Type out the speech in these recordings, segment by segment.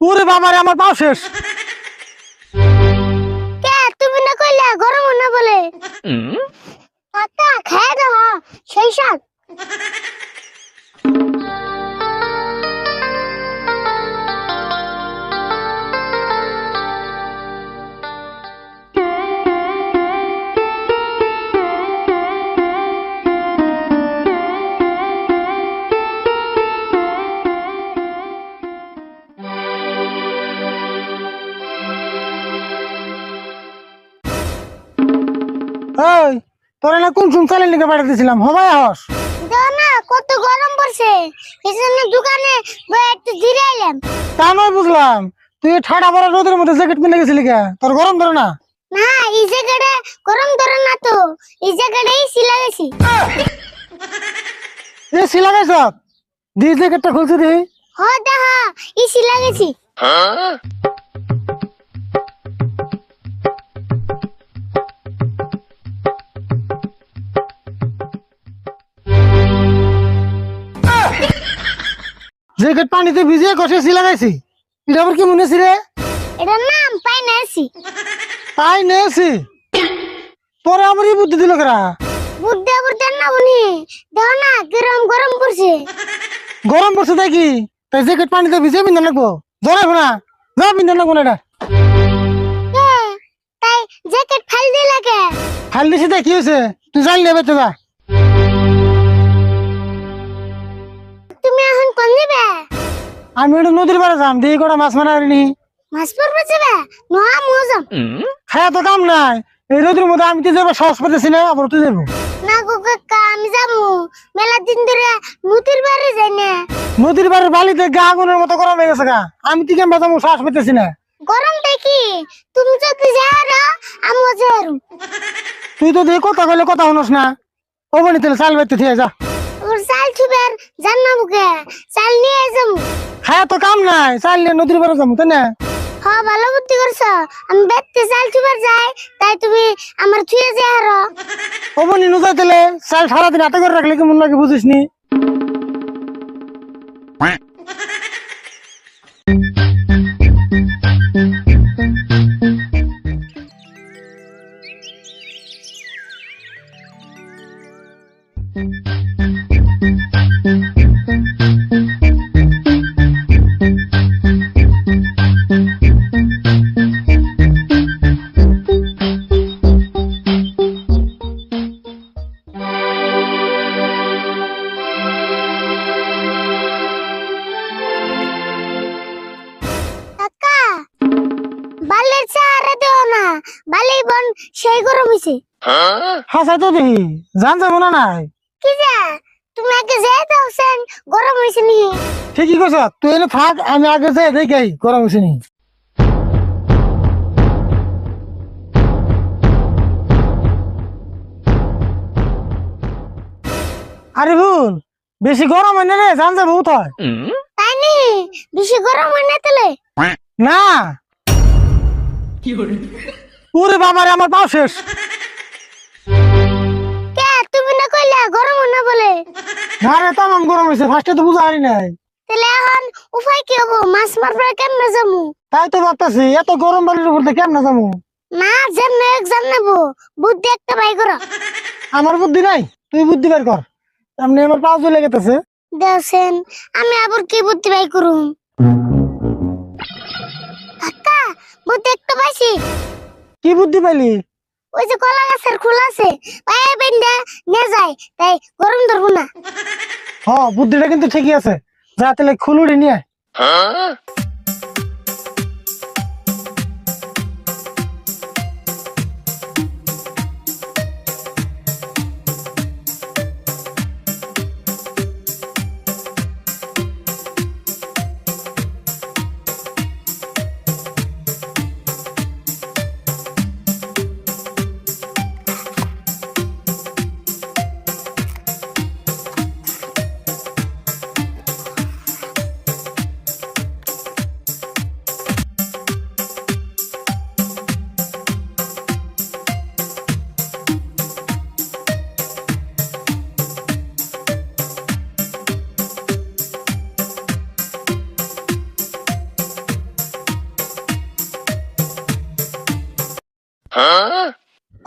ওরে বাবারে আমার পাও শেষ। কে তুমি না কইলা গরম না বলে কাকা খায় দাও সেই সাথ এই তোরা না কোন শুন চালের লিখে পাঠাতেছিলাম হবাই হস। দাও না কত গরম পড়ছে এজন্য দোকানে বসে একটু জিরে আইলাম। তা নয় বুঝলাম, তুই ঠাডা ভরা রোদের মধ্যে জ্যাকেট পিনে গেছিলি কে? তোর গরম ধরে না? না এই জায়গাটা গরম ধরে না তো, এই জায়গাটাই সিলা গেছি। এ সিলা গাইছ দি জ্যাকেটটা খুলছি দি। হ দেখা এই সিলা গেছি। জ্যাকেট পানিতে ভিজিয়ে কষে সিলা গাইছি, এটা আবার কি মনে আছে রে? এটার নাম পাই না আছি। তাই নেছি তোরে আমার এই বুদ্ধি দিল কেরা? বুদ্ধা বুদ্ধা না বনি দাও না গরম গরম পড়ছে। গরম পড়ছে তাই কি? তাই জ্যাকেট পানিতে ভিজিয়ে পিন্ধা লাগবো? জরে শোনা যা পিন্ধা লাগবো না এটা। এ, তাই জ্যাকেট ফাল দিয়ে লাগে। খাল দিছি তাই কি হয়েছে? তুই জানি নেবে তো যা। তুমি এখন কোন যাবে? আমি একটু নদীর পাড়ে যাম, দিয়ে কটা মাছ মারা নি। মাছ পড়বে যাবে না মজাম খায়া তো কাম নাই, এই রোদের মধ্যে আমি তো যাবো সাহস পেতেছি না, আবার তুই যাবো। না গো কাকা আমি যাবো, মেলা দিন ধরে নদীর বাড়ি যাই না। নদীর বাড়ির বালিতে গা আগুনের মতো গরম হয়ে গেছে গা, আমি তো কেমন যাবো সাহস পেতেছি না। গরম দেখি তুমি যদি যাও আমিও যাই। তুই তো দিয়ে কথা কইলে কথা শুনস না। ও বনি তাহলে চাল বাইতে ঠিক যা। ওর চাল ছুবের জান্না বুকে চাল নিয়ে যাবো। খায়া তো কাম নাই, চাল নিয়ে নদীর পাড়ে যাবো তাই না? হ্যাঁ ভালো বুদ্ধি করছো, আমি বেতে চাল ছুবের যাই তাই তুমি আমার ছুঁয়ে যাই আরো। ও বনি নুজাই তাহলে চাল সারাদিন হাতে করে রাখলে কেমন লাগে বুঝিস নি? কাকা বালের চারা দেও না, বালি বন সেই গরম হয়েছে। হাসাই তো দেখি জান যাবো না নাই। কি যা তুমি আগে যাই দাও সেন গরম হয়েছে নি। ঠিকই কইছ, তুই এনে থাক আমি আগে যাই দেখি গরম হয়েছে নি। আরে ভুল বেশি গরম হয় না রে, জান যাবো হয় তাই নি বেশি গরম হয় না তাহলে। না। ওরে বাবারে আমার পাও শেষ। কে তুমি না কইলা গরম না বলে না রে তামাম গরম হয়েছে, ফার্স্টে তো বুঝা হারি নাই। তাহলে এখন উপায় কি হবো? মাছ মারবার কেমনে যাবো? তাই তো ভাবতেছি এত গরম বাড়ির উপর কেমন যাবো। না যেমন একজন নেবো বুদ্ধি একটা বাই করো। আমার বুদ্ধি নাই, তুই বুদ্ধি বের কর। এমনি আমার পাও জ্বলে গেতেছে। দেখছেন আমি আবার কি বুদ্ধি বাই করুম? কাকা বুদ্ধি একটা পাইছি। কি বুদ্ধি পাইলি? ওই যে কলা গাছের খোলা আছে পায়ে বেঁধে নিয়ে যায় তাই গরম ধরবো না। হ বুদ্ধিটা কিন্তু ঠিকই আছে, যা তাহলে খুলুড়ি নিয়ে আয়।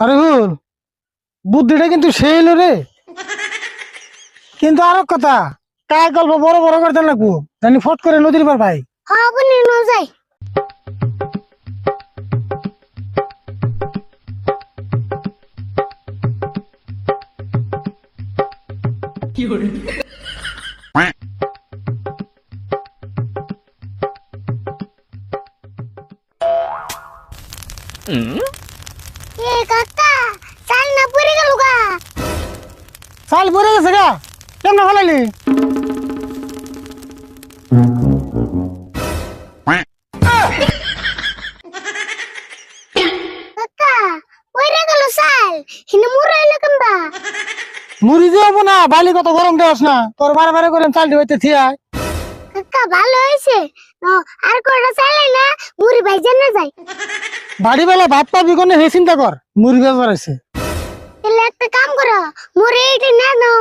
আরে ভুল বুদ্ধিটা কিন্তু সেই এলো রে। কিন্তু আরো কথা, কার গল্প বড় বড় করতে লাগবো জানি ফট করে নদীর পার ভাই। হ্যাঁ বনি ন যাই। এ কাকা চাল না পড়ে গেল গা। চাল পরে গেছে গা, কেমনে ফেলাইলি? কাকা পড়ে গেল চাল হিনে মুড়ে এলো কেমবা। মুড়ি দিও না, বালি কত গরম দেওয়াস না, তোর বারে বারে করে চাল দিবাইতে থিয়া। কাকা ভালো হয়েছে আর কটা চালাই না মুড়ি ভাইজান না যায়। বাড়ি বেলা ভাত পাবি কোনে হে চিন্তা কর, মুড়ি বেজার আছে। তাহলে একটা কাম করো মুড়ি এটা না নাও।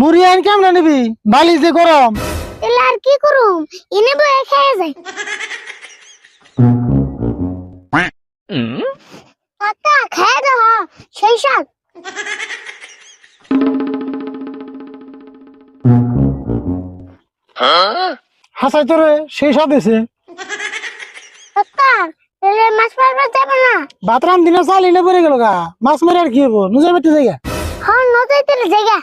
মুড়ি আইন কেমনে নিবি, বালি যে গরম। তাহলে আর কি করুম এনে বয়ে খেয়ে যায়। কাকা খেয়ে দাও সেই সব। হাসাই তোরে সেই সব দিছে। কাকা তাহলে মাছ মারবার যাবে না। ভাত রান্ধি না চাল এনে পরে গেল গা, মাছ মেরে আর কি হবো, নুজে বেটে জায়গা। হ্যাঁ নদীতে জায়গা।